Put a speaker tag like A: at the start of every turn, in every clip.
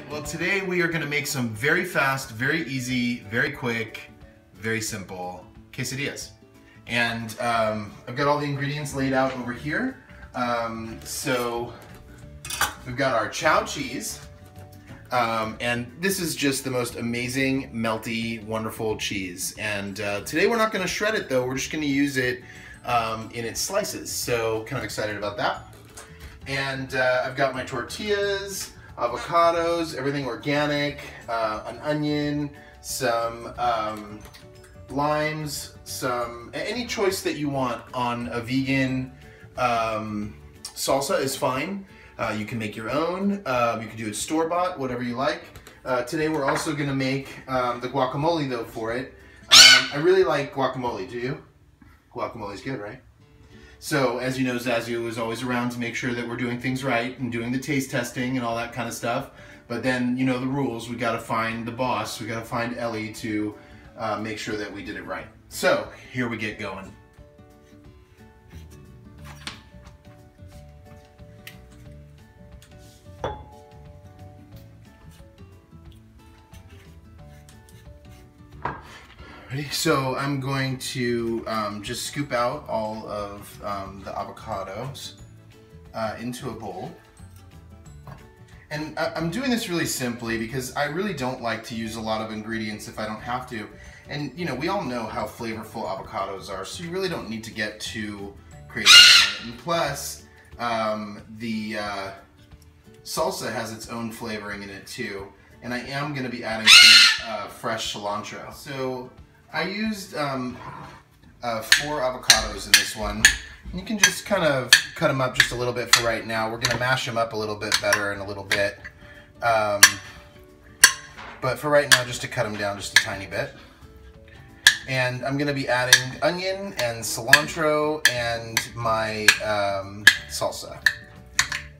A: Well, today we are going to make some very fast, very easy, very quick, very simple quesadillas. And I've got all the ingredients laid out over here. So we've got our Chao cheese. And this is just the most amazing, melty, wonderful cheese. And today we're not going to shred it though, we're just going to use it in its slices. So kind of excited about that. And I've got my tortillas, avocados, everything organic, an onion, some limes, any choice that you want on a vegan salsa is fine. You can make your own, you can do it store-bought, whatever you like. Today we're also going to make the guacamole though for it. I really like guacamole, do you? Guacamole's good, right? So, as you know, Zazu is always around to make sure that we're doing things right and doing the taste testing and all that kind of stuff. But then, you know the rules, we gotta find the boss, we gotta find Ellie to make sure that we did it right. So, here we get going. Ready? So I'm going to just scoop out all of the avocados into a bowl. And I'm doing this really simply because I really don't like to use a lot of ingredients if I don't have to. And you know, we all know how flavorful avocados are, so you really don't need to get too crazy with it. And plus, the salsa has its own flavoring in it too. And I am going to be adding some fresh cilantro. So I used 4 avocados in this one. You can just kind of cut them up just a little bit for right now. We're going to mash them up a little bit better in a little bit. But for right now, just to cut them down just a tiny bit. And I'm going to be adding onion and cilantro and my salsa.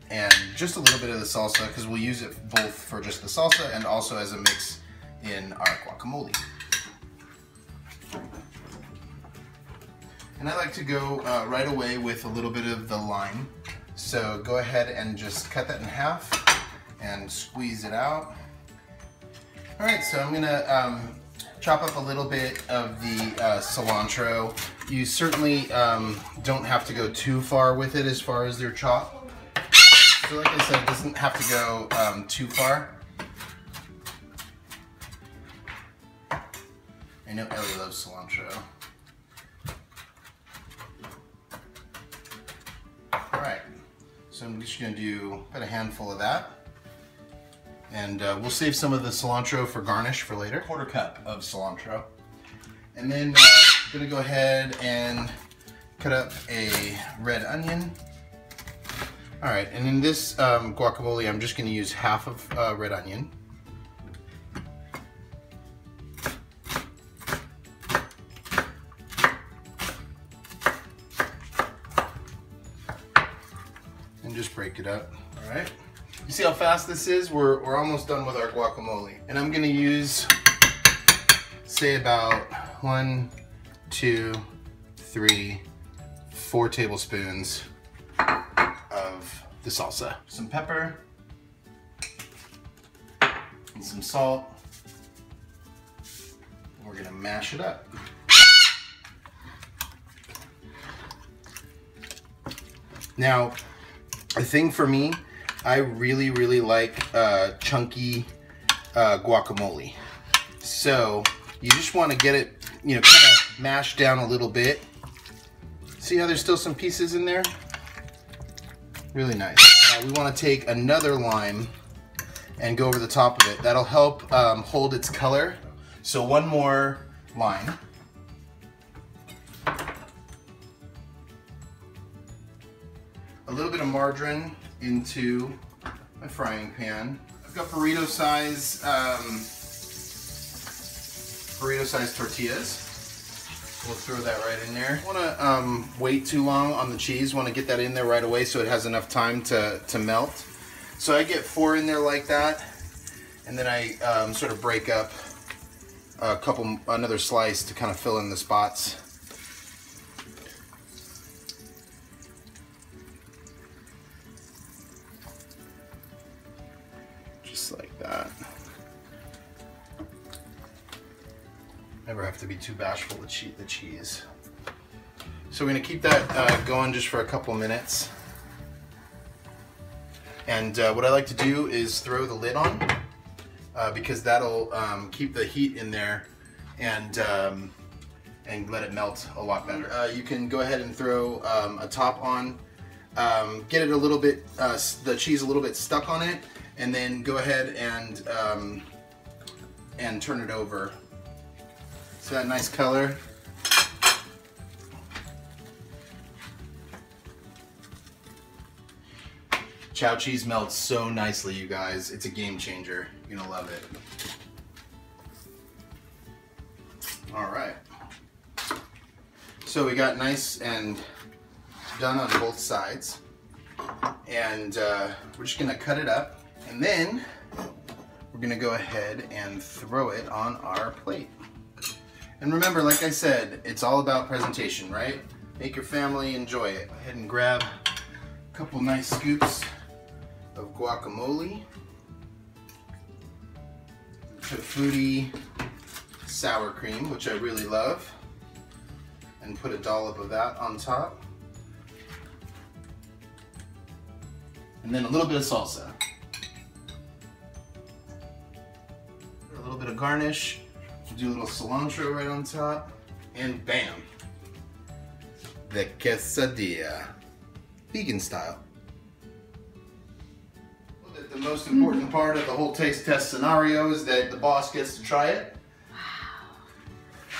A: And just a little bit of the salsa because we'll use it both for just the salsa and also as a mix in our guacamole. And I like to go right away with a little bit of the lime. So go ahead and just cut that in half and squeeze it out. Alright, so I'm gonna chop up a little bit of the cilantro. You certainly don't have to go too far with it as far as their chop. So like I said, it doesn't have to go too far. I know Ellie loves cilantro. Alright, so I'm just going to do about a handful of that. And we'll save some of the cilantro for garnish for later. 1/4 cup of cilantro. And then I'm going to go ahead and cut up a red onion. Alright, and in this guacamole I'm just going to use half of red onion. And just break it up. Alright. You see how fast this is? We're almost done with our guacamole. And I'm going to use, say about 1, 2, 3, 4 tablespoons of the salsa. Some pepper and some salt. And we're going to mash it up. Now, the thing for me, I really like chunky guacamole. So you just want to get it, you know, kind of mashed down a little bit. See how there's still some pieces in there? Really nice. We want to take another lime and go over the top of it. That'll help hold its color. So 1 more lime. A little bit of margarine into my frying pan. I've got burrito size tortillas. We'll throw that right in there. I don't want to wait too long on the cheese. Want to get that in there right away so it has enough time to melt. So I get 4 in there like that, and then I sort of break up another slice to kind of fill in the spots. Just like that. Never have to be too bashful to cheat the cheese. So we're gonna keep that going just for a couple minutes. And what I like to do is throw the lid on because that'll keep the heat in there and let it melt a lot better. You can go ahead and throw a top on, get it a little bit, the cheese a little bit stuck on it, and then go ahead and turn it over. See that nice color? Chao cheese melts so nicely, you guys. It's a game changer. You're gonna love it. All right. So we got nice and done on both sides. And we're just gonna cut it up. And then we're gonna go ahead and throw it on our plate. And remember, like I said, it's all about presentation, right? Make your family enjoy it. Go ahead and grab a couple nice scoops of guacamole. Put fruity sour cream, which I really love. And put a dollop of that on top. And then a little bit of salsa. A little bit of garnish. Do a little cilantro right on top, and bam, the quesadilla, vegan style. The most important part of the whole taste test scenario is that the boss gets to try it.
B: Wow,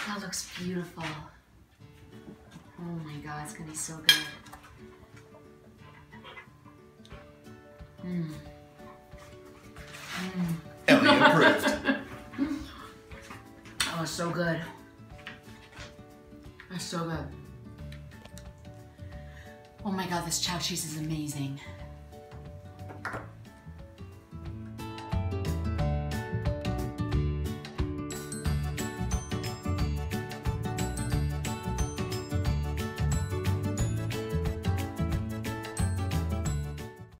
B: that looks beautiful. Oh my God, it's gonna be so good. Mmm. Mmm.
A: Ellie approved.
B: Oh, it's so good. It's so good. Oh my God, this Chao cheese is amazing.